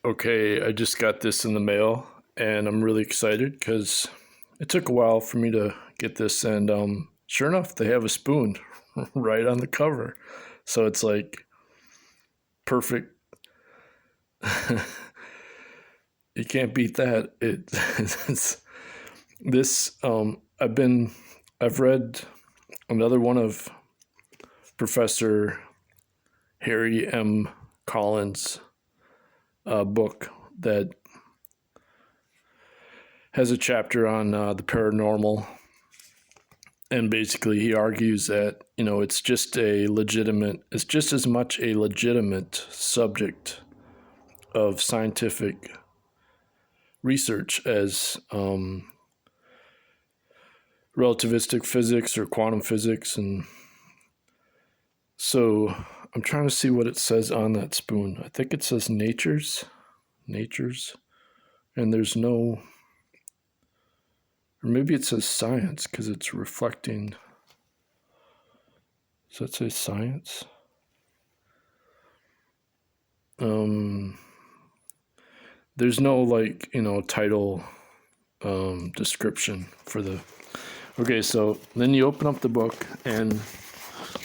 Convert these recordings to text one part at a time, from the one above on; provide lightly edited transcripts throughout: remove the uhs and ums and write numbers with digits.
Okay, I just got this in the mail and I'm really excited because it took a while for me to get this. And sure enough, they have a spoon right on the cover. So it's like perfect. You can't beat that. It's this. I've read another one of Professor Harry M. Collins' book that has a chapter on the paranormal, and basically he argues that it's just as much a legitimate subject of scientific research as relativistic physics or quantum physics. And so I'm trying to see what it says on that spoon. I think it says nature's, and there's no, or maybe it says science because it's reflecting. Does that say science? There's no title description for the. Okay, so then you open up the book and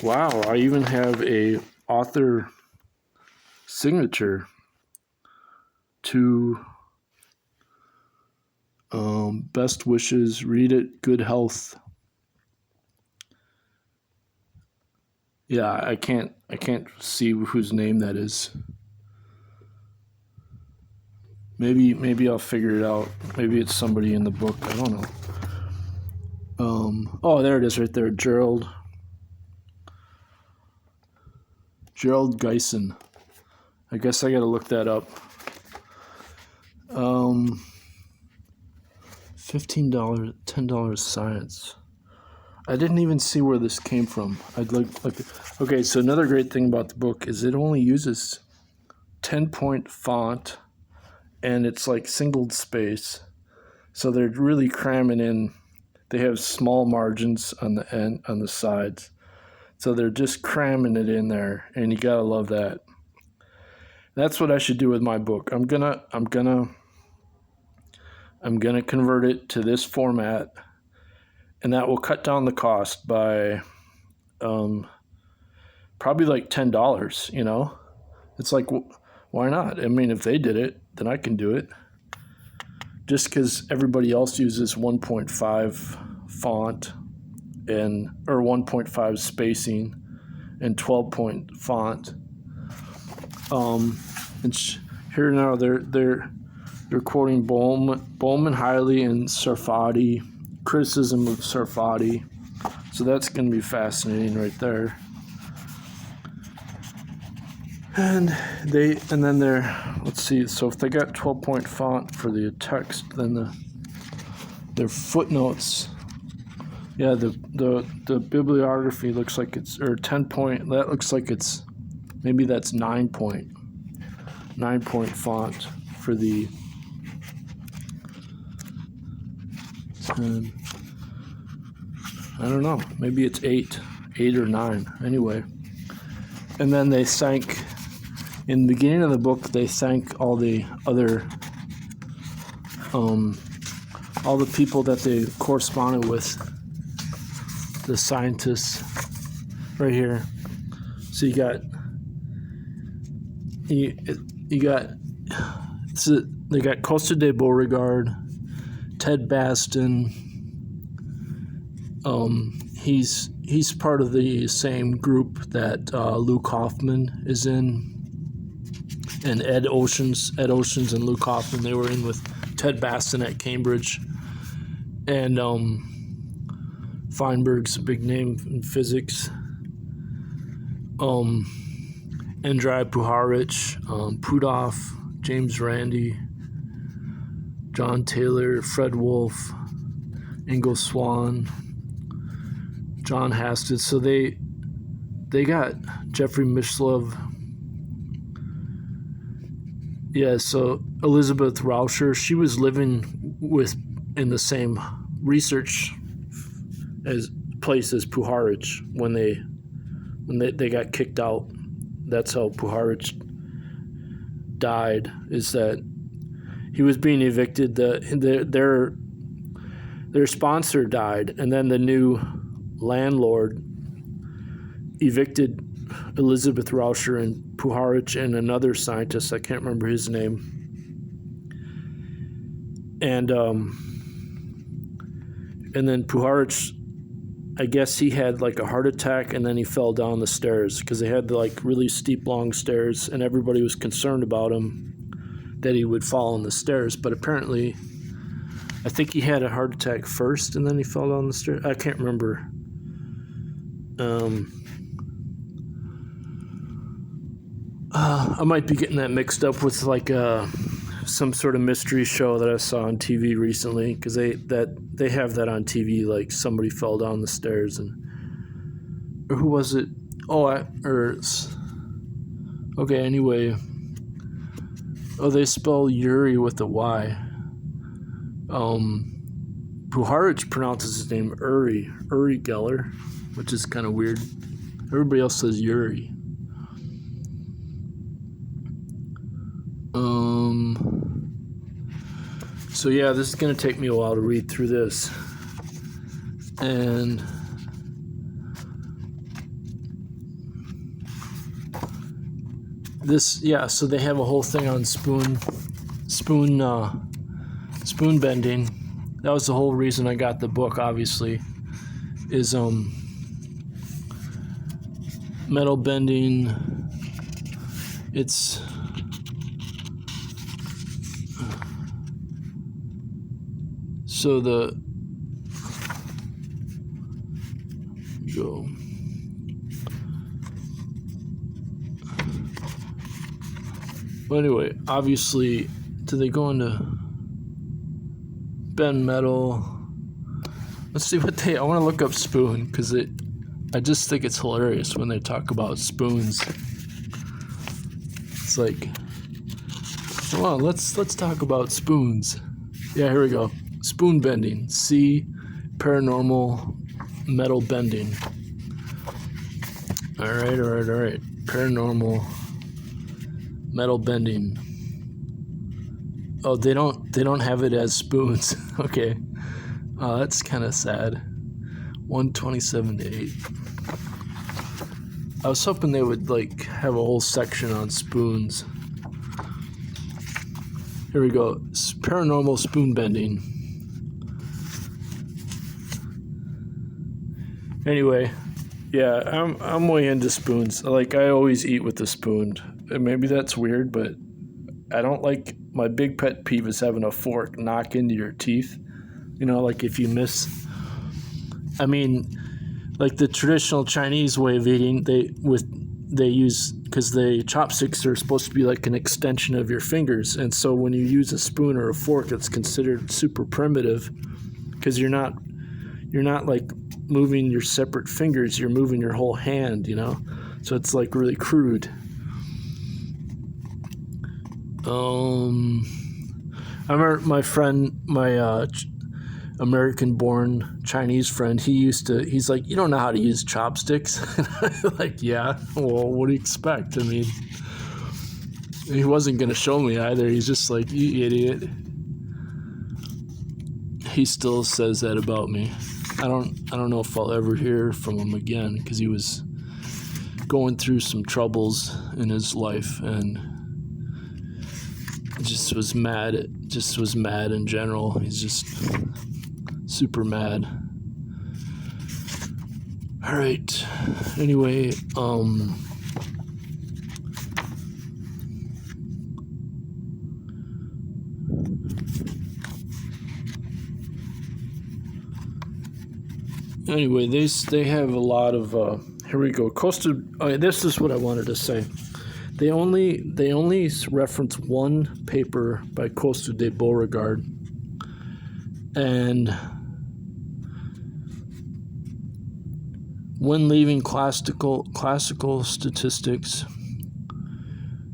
wow, I even have a author signature to best wishes, read it, good health. Yeah, I can't see whose name that is. Maybe I'll figure it out. Maybe it's somebody in the book. I don't know. Oh, there it is right there. Gerald Geisen. I guess I gotta look that up. $15, $10 science. I didn't even see where this came from. Okay, so another great thing about the book is it only uses 10-point font, and it's like singled space. So they're really cramming in. They have small margins on the end, on the sides. So they're just cramming it in there, and you gotta love that. That's what I should do with my book. I'm gonna convert it to this format, and that will cut down the cost by probably like $10. It's like, why not? I mean, if they did it, then I can do it. Just because everybody else uses 1.5 font or 1.5 spacing and 12-point font. Here now they're quoting Bowman, Hiley, and Sarfati, criticism of Sarfati. So that's going to be fascinating right there. And then let's see. So if they got 12-point font for the text, then their footnotes. Yeah, the bibliography looks like it's, or 10-point. That looks like it's, maybe that's 9-point font for the. I don't know. Maybe it's 8 or 9. Anyway, and then they thank. In the beginning of the book, they thank all the other, all the people that they corresponded with, the scientists, right here. So they got Costa de Beauregard, Ted Baston. He's part of the same group that Luke Hoffman is in. And Ed Oceans and Luke Hoffman, they were in with Ted Baston at Cambridge. And Feinberg's a big name in physics. Andrei Puharich, Pudov, James Randi, John Taylor, Fred Wolf, Ingo Swann, John Hasted. So they got Jeffrey Mishlove. Yeah, so Elizabeth Rauscher, she was living in the same research place as Puharich when they got kicked out. That's how Puharich died is that he was being evicted. Their sponsor died, and then the new landlord evicted Elizabeth Rauscher and Puharich and another scientist. I can't remember his name. And then Puharich, I guess he had like a heart attack, and then he fell down the stairs because they had like really steep, long stairs, and everybody was concerned about him that he would fall on the stairs. But apparently, I think he had a heart attack first, and then he fell down the stairs. I can't remember. I might be getting that mixed up with like some sort of mystery show that I saw on TV recently, because they have that on TV, like somebody fell down the stairs, or who was it? Okay, anyway. Oh, they spell Uri with a Y. Puharich pronounces his name Uri Geller, which is kind of weird. Everybody else says Uri. So yeah, this is going to take me a while to read through this. And this, yeah, so they have a whole thing on spoon bending. That was the whole reason I got the book, obviously, is metal bending. It's so go. Well, anyway, obviously, do they go into bend metal? Let's see what I want to look up spoon, because I just think it's hilarious when they talk about spoons. It's like, come on, let's talk about spoons. Yeah, here we go. Spoon bending. C, paranormal metal bending. All right. Paranormal metal bending. Oh, they don't have it as spoons. Okay. Oh, that's kind of sad. 127 to 8. I was hoping they would like have a whole section on spoons. Here we go. Paranormal spoon bending. Anyway, yeah, I'm way into spoons. Like, I always eat with a spoon. And maybe that's weird, but I don't like, my big pet peeve is having a fork knock into your teeth. You know, like if you miss. I mean, like the traditional Chinese way of eating, they use, because the chopsticks are supposed to be like an extension of your fingers, and so when you use a spoon or a fork, it's considered super primitive, because you're not like moving your separate fingers, you're moving your whole hand, you know, so it's like really crude. I remember my friend, my American-born Chinese friend, he's like, you don't know how to use chopsticks? Like, yeah, well, what do you expect? I mean, he wasn't going to show me either. He's just like, you idiot. He still says that about me. I don't know if I'll ever hear from him again, because he was going through some troubles in his life and just was mad in general. He's just super mad. All right. Anyway, they have a lot of here we go. This is what I wanted to say. They only reference one paper by Costa de Beauregard, and when leaving classical statistics,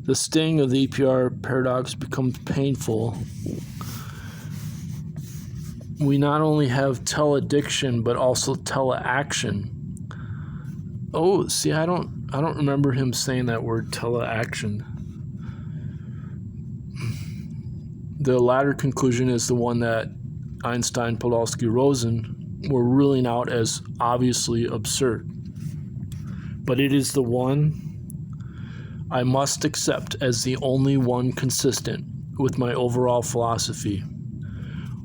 the sting of the EPR paradox becomes painful. We not only have telediction, but also teleaction. Oh, see, I don't remember him saying that word, teleaction. The latter conclusion is the one that Einstein, Podolsky, Rosen were ruling out as obviously absurd. But it is the one I must accept as the only one consistent with my overall philosophy.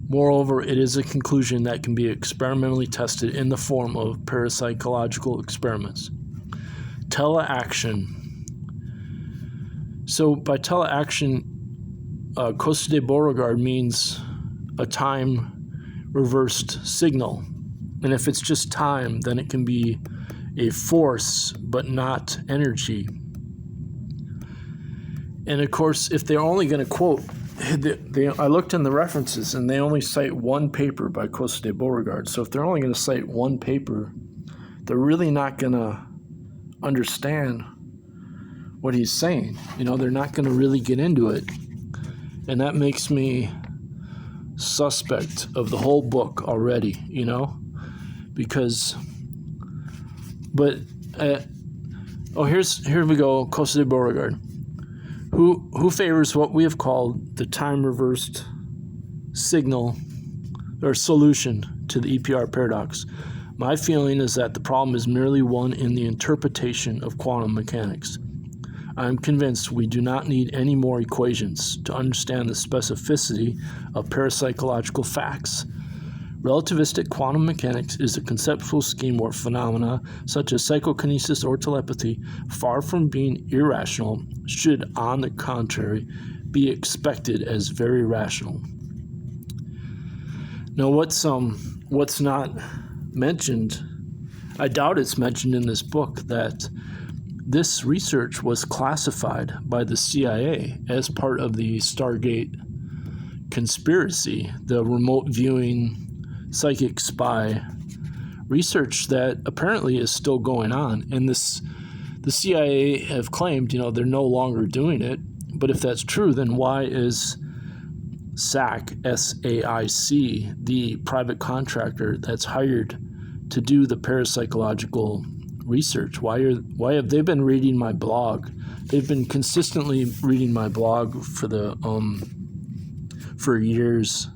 Moreover, it is a conclusion that can be experimentally tested in the form of parapsychological experiments. Teleaction. So by teleaction, Costa de Beauregard means a time reversed signal. And if it's just time, then it can be a force, but not energy. And of course, if they're only going to quote, I looked in the references and they only cite one paper by Costa de Beauregard. So if they're only going to cite one paper, they're really not going to understand what he's saying. They're not going to really get into it. And that makes me suspect of the whole book already, because, but, here we go, Costa de Beauregard. Who favors what we have called the time-reversed signal or solution to the EPR paradox. My feeling is that the problem is merely one in the interpretation of quantum mechanics. I am convinced we do not need any more equations to understand the specificity of parapsychological facts. Relativistic quantum mechanics is a conceptual scheme where phenomena such as psychokinesis or telepathy, far from being irrational, should, on the contrary, be expected as very rational. Now, what's not mentioned, I doubt it's mentioned in this book, that this research was classified by the CIA as part of the Stargate conspiracy, the remote viewing psychic spy research that apparently is still going on. And the CIA have claimed, they're no longer doing it. But if that's true, then why is SAIC, S-A-I-C, the private contractor that's hired to do the parapsychological research? Why have they been reading my blog? They've been consistently reading my blog for years.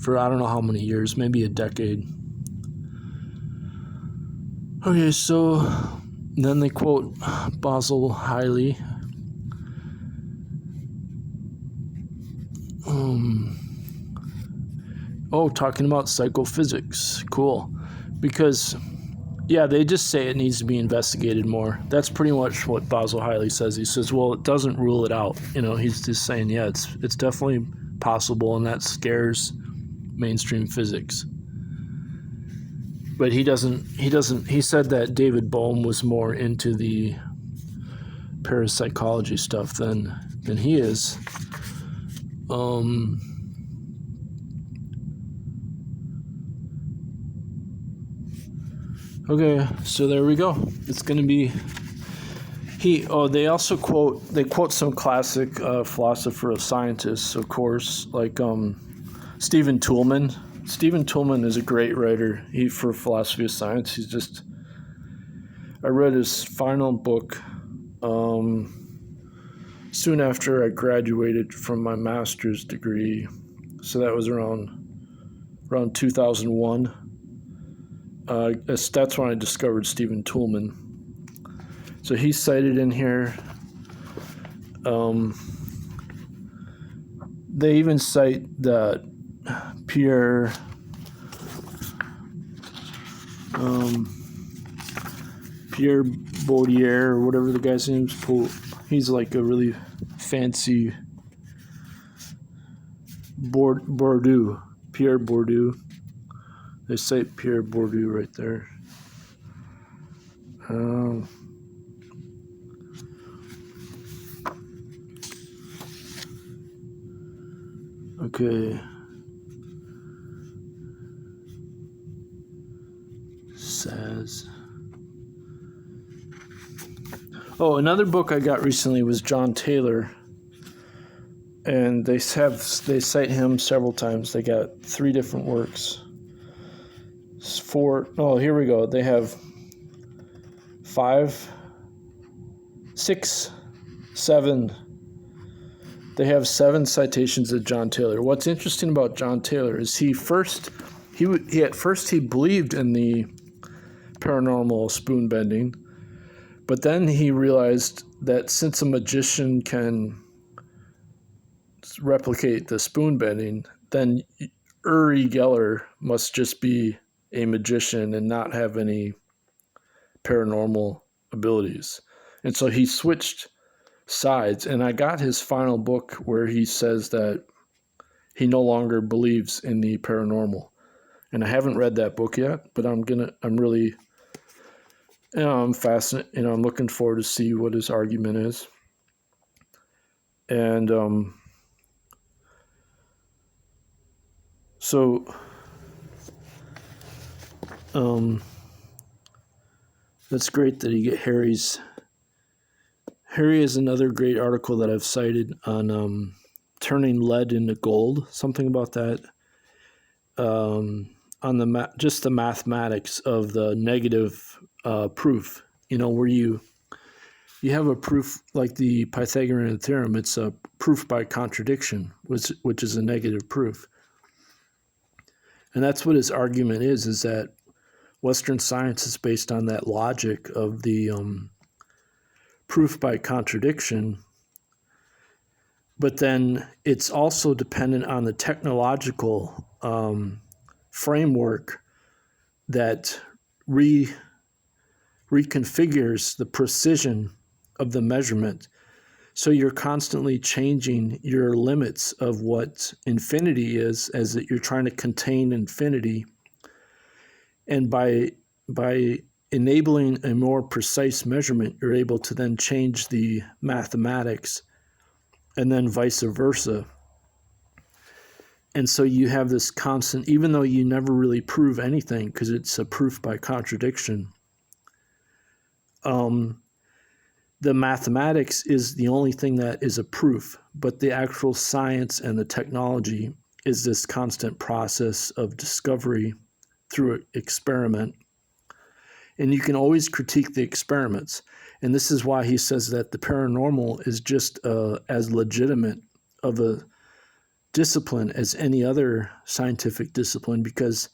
For I don't know how many years, maybe a decade. Okay, so then they quote Basil Hiley. Talking about psychophysics. Cool. Because, they just say it needs to be investigated more. That's pretty much what Basil Hiley says. He says, well, it doesn't rule it out. He's just saying, it's definitely possible, and that scares mainstream physics. But he said that David Bohm was more into the parapsychology stuff than he is. Okay, so there we go. It's going to be they also quote some classic philosopher of scientists, of course, like Stephen Toulmin. Stephen Toulmin is a great writer. For philosophy of science. I read his final book soon after I graduated from my master's degree. So that was around 2001. That's when I discovered Stephen Toulmin. So he's cited in here. They even cite that Pierre Baudier, or whatever the guy's name is. He's like a really fancy Bourdieu. Pierre Bourdieu. They cite Pierre Bourdieu right there. Okay. Says. Another book I got recently was John Taylor. And they cite him several times. They got 3 different works. Here we go. They have 5, 6, 7, They have 7 citations of John Taylor. What's interesting about John Taylor is he at first believed in the paranormal spoon bending, but then he realized that since a magician can replicate the spoon bending, then Uri Geller must just be a magician and not have any paranormal abilities. And so he switched sides, and I got his final book where he says that he no longer believes in the paranormal. And I haven't read that book yet, but I'm really, I'm fascinated, I'm looking forward to see what his argument is. And that's great that you get Harry's. Harry is another great article that I've cited on turning lead into gold, something about that. On just the mathematics of the negative proof, where you have a proof like the Pythagorean theorem. It's a proof by contradiction, which is a negative proof. And that's what his argument is that Western science is based on that logic of the proof by contradiction, but then it's also dependent on the technological framework that reconfigures the precision of the measurement. So you're constantly changing your limits of what infinity is, as that you're trying to contain infinity. And by enabling a more precise measurement, you're able to then change the mathematics, and then vice versa. And so you have this constant, even though you never really prove anything because it's a proof by contradiction, the mathematics is the only thing that is a proof, but the actual science and the technology is this constant process of discovery through experiment. And you can always critique the experiments. And this is why he says that the paranormal is just as legitimate of a discipline as any other scientific discipline, because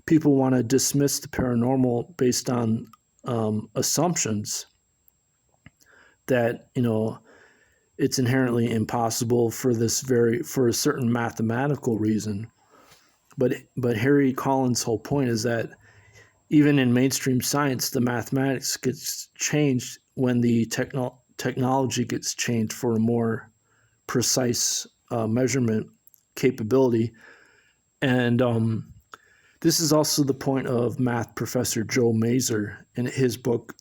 people want to dismiss the paranormal based on assumptions that, it's inherently impossible for a certain mathematical reason. But Harry Collins' whole point is that even in mainstream science, the mathematics gets changed when the technology gets changed for a more precise measurement capability. And this is also the point of math professor Joe Mazur in his book,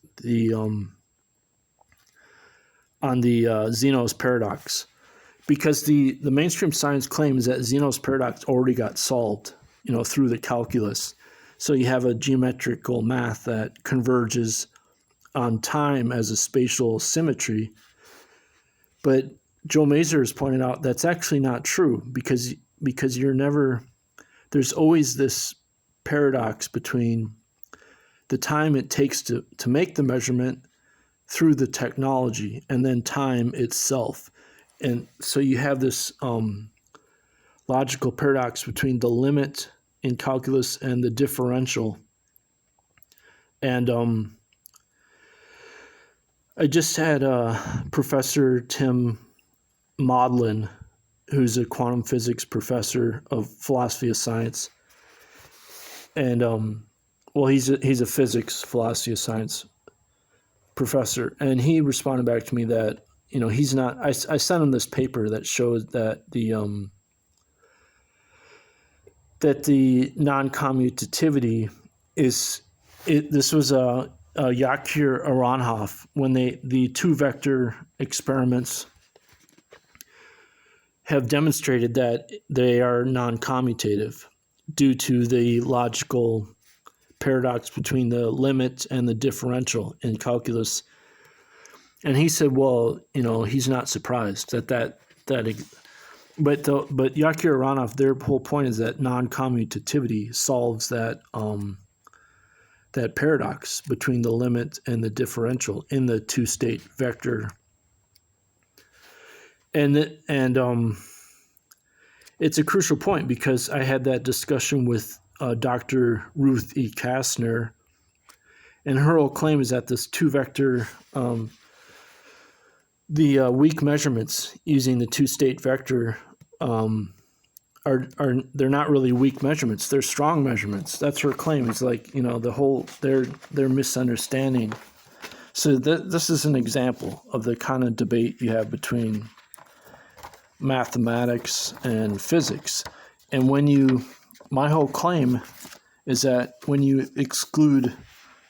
on the Zeno's paradox, because the mainstream science claims that Zeno's paradox already got solved, through the calculus. So you have a geometrical math that converges on time as a spatial symmetry. But Joe Mazur has pointed out that's actually not true, because there's always this paradox between the time it takes to make the measurement through the technology and then time itself. And so you have this logical paradox between the limit in calculus and the differential. And I just had Professor Tim Maudlin, who's a quantum physics professor of philosophy of science. And he's a physics philosophy of science professor, and he responded back to me that he's not. I sent him this paper that showed that the non-commutativity is it. This was a Yakir Aronhoff when the two vector experiments have demonstrated that they are non-commutative due to the logical paradox between the limit and the differential in calculus. And he said, well, he's not surprised that but Yakir Aronhoff, their whole point is that non-commutativity solves that paradox between the limit and the differential in the two-state vector. And it's a crucial point because I had that discussion with Dr. Ruth E. Kastner, and her whole claim is that this two-vector, the weak measurements using the two-state vector are they're not really weak measurements; they're strong measurements. That's her claim. It's like they're misunderstanding. So this is an example of the kind of debate you have between mathematics and physics. And my whole claim is that when you exclude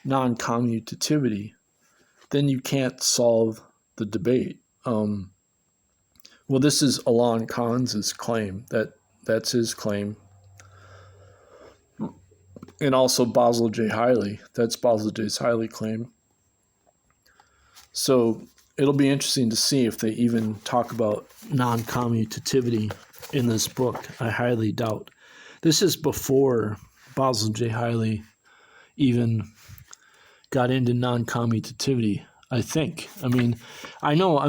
non-commutativity, then you can't solve the debate. Well, this is Alain Kahn's claim. That's his claim. And also Basil J. Hiley. That's Basil J. Hiley claim. So it'll be interesting to see if they even talk about non-commutativity in this book. I highly doubt. This is before Basil J. Hiley even got into non-commutativity, I think. I know.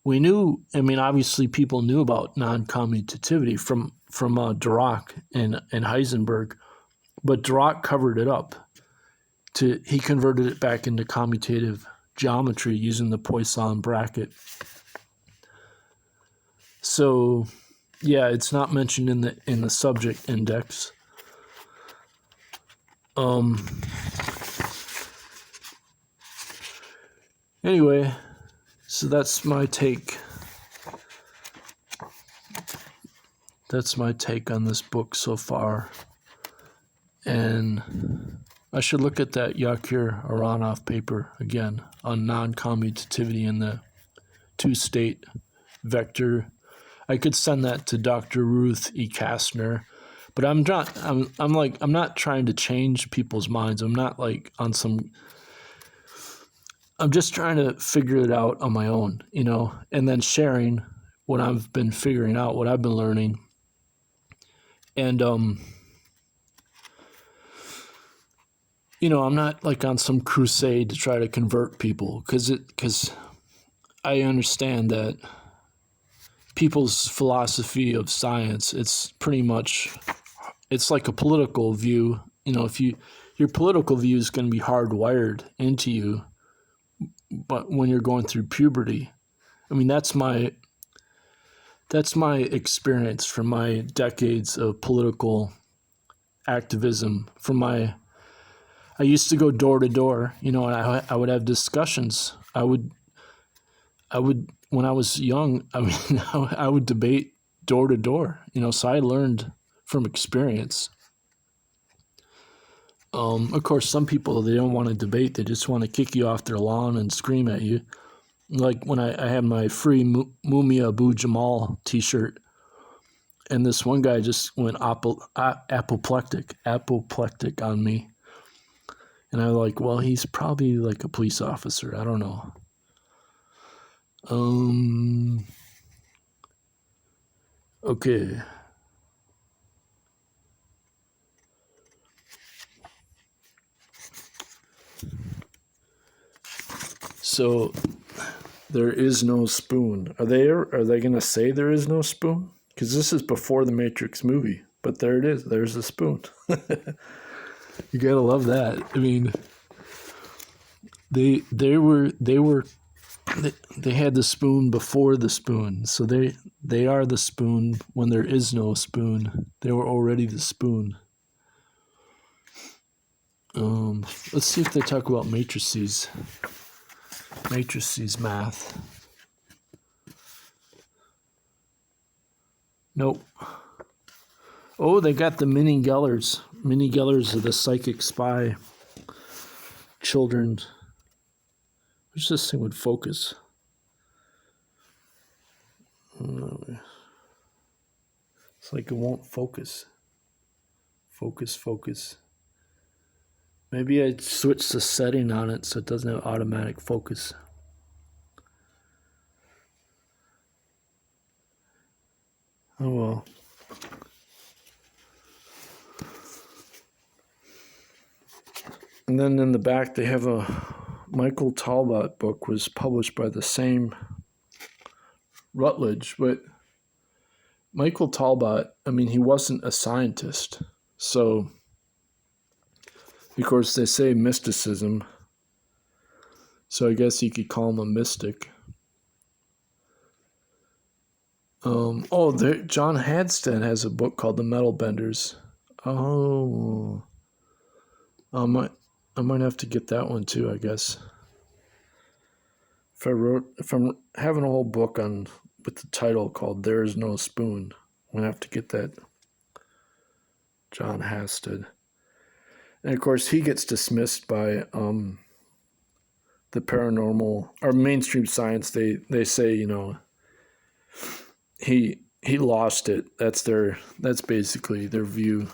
We knew. Obviously, people knew about non-commutativity from Dirac and Heisenberg, but Dirac covered it up. He converted it back into commutative geometry using the Poisson bracket. So, yeah, it's not mentioned in the subject index. Anyway, so that's my take. That's my take on this book so far. And I should look at that Yakir Aronoff paper again on non-commutativity in the two-state vector. I could send that to Dr. Ruth E. Kastner, but I'm not trying to change people's minds. I'm not like on some. I'm just trying to figure it out on my own, and then sharing what I've been figuring out, what I've been learning, and I'm not like on some crusade to try to convert people because I understand that people's philosophy of science, it's like a political view. If your political view is going to be hardwired into you, but when you're going through puberty, that's my experience from my decades of political activism. I used to go door to door, and I would have discussions. I would when I was young. I would debate door to door. So I learned from experience. Of course, some people, they don't want to debate; they just want to kick you off their lawn and scream at you. Like when I had my free Mumia Abu Jamal T-shirt, and this one guy just went apoplectic on me. And I was like, well, he's probably like a police officer. I don't know. Okay. So there is no spoon. Are they going to say there is no spoon? Because this is before the Matrix movie. But there it is. There's the spoon. You gotta love that. They had the spoon before the spoon, so they are the spoon when there is no spoon. They were already the spoon. Let's see if they talk about matrices math. Nope. Oh, they got the mini Gellers. Mini Gellers are the psychic spy children. I wish this thing would focus. It's like it won't focus. Focus. Maybe I'd switch the setting on it so it doesn't have automatic focus. Oh well. And then in the back, they have a Michael Talbot book was published by the same Rutledge, but Michael Talbot, I mean, he wasn't a scientist. So, of course, they say mysticism. So I guess you could call him a mystic. John Hadstead has a book called The Metal Benders. Oh, I might have to get that one too, I guess. If I'm having a whole book on with the title called "There Is No Spoon," I'm gonna have to get that. John Hasted, and of course he gets dismissed by the paranormal or mainstream science. They say, you know, he lost it. That's basically their view